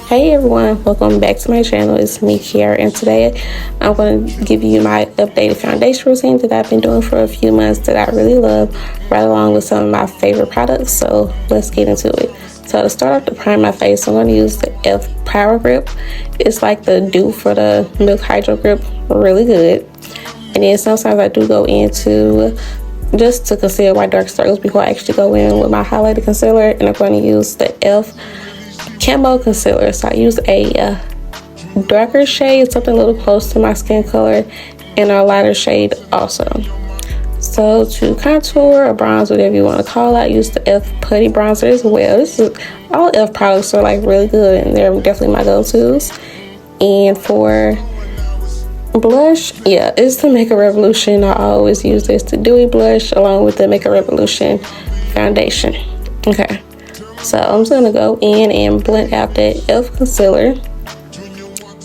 Hey everyone, welcome back to my channel. It's me, Keaira, and today I'm going to give you my updated foundation routine that I've been doing for a few months that I really love, right along with some of my favorite products. So let's get into it. So to start off to prime my face, I'm going to use the e.l.f. Power Grip. It's like the Dew for the Milk Hydro Grip, really good. And then sometimes I do go into just to conceal my dark circles before I actually go in with my highlighter concealer, and I'm going to use the e.l.f. Camo Concealer. So I use a darker shade, something a little close to my skin color, and a lighter shade also. So to contour or bronze, whatever you want to call it, I use the e.l.f. Putty Bronzer as well. All e.l.f. products are like really good, and they're definitely my go-tos. And for blush, yeah, it's the Makeup Revolution. I always use this, the Dewy blush, along with the Makeup Revolution foundation. Okay. So I'm just gonna go in and blend out that e.l.f. concealer,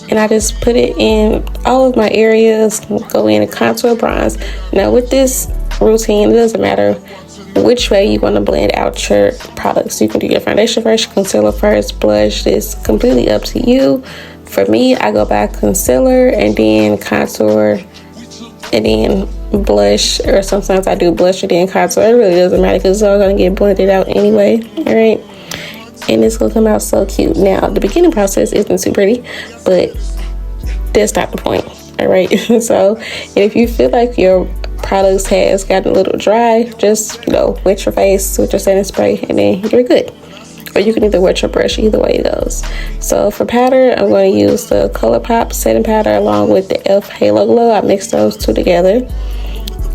and I just put it in all of my areas. Go in and contour, bronze. Now with this routine, it doesn't matter which way you want to blend out your products. You can do your foundation first, concealer first, blush. It's completely up to you. For me, I go by concealer and then contour and then blush, or sometimes I do blush and then contour. It really doesn't matter because it's all gonna get blended out anyway. All right, and it's gonna come out so cute. Now the beginning process isn't too pretty, but that's not the point. All right. So, and if you feel like your products has gotten a little dry, just wet your face with your setting spray and then you're good. Or you can either wet your brush, either way it goes. So for powder, I'm going to use the Colourpop setting powder along with the e.l.f. Halo Glow. I mixed those two together.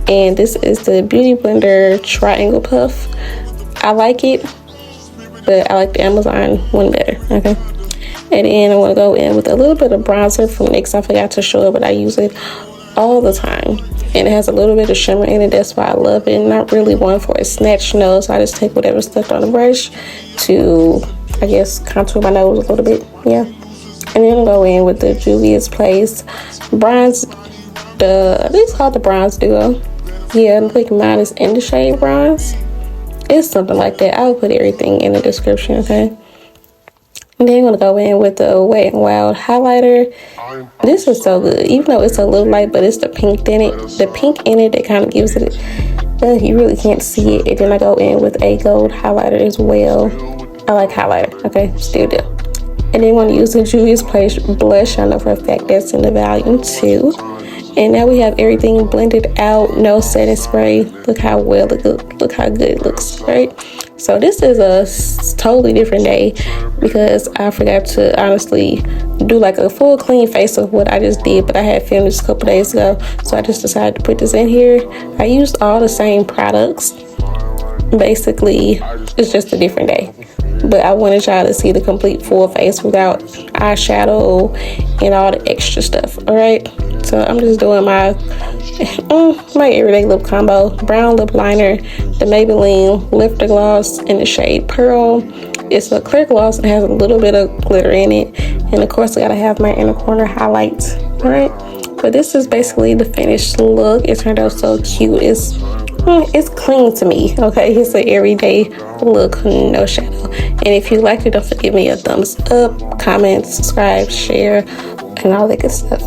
And this is the Beauty Blender Triangle Puff. I like it, but I like the Amazon one better, okay? And then I'm going to go in with a little bit of bronzer from NYX. I forgot to show it, but I use it all the time. And it has a little bit of shimmer in it. That's why I love it. Not really one for a snatch nose. So I just take whatever's left on the brush to, I guess, contour my nose a little bit. Yeah. And then I'll go in with the Juvias Place bronze. I think it's called the Bronze Duo. Yeah, I think mine is in the shade bronze. It's something like that. I'll put everything in the description, okay? And then I'm going to go in with the Wet n Wild highlighter. This is so good. Even though it's a little light, but it's the pink in it. The pink in it that kind of gives it, you really can't see it. And then I go in with a gold highlighter as well. I like highlighter, okay? Still do. And then I'm going to use the Juvias Place blush. I know for a fact that's in the volume 2. And now we have everything blended out. No setting spray. Look how well it looks. Look how good it looks, right? So this is a totally different day because I forgot to honestly do like a full clean face of what I just did, but I had filmed this a couple days ago, so I just decided to put this in here. I used all the same products. Basically, it's just a different day, but I wanted y'all to see the complete full face without eyeshadow and all the extra stuff. All right, so I'm just doing my everyday lip combo: brown lip liner, the Maybelline Lifter Gloss in the shade Pearl. It's a clear gloss and has a little bit of glitter in it, and of course I gotta have my inner corner highlights. All right, but this is basically the finished look. It turned out so cute. It's clean to me, okay? It's an everyday look, no shadow. And if you liked it, don't forget me a thumbs up, comment, subscribe, share, and all that good stuff.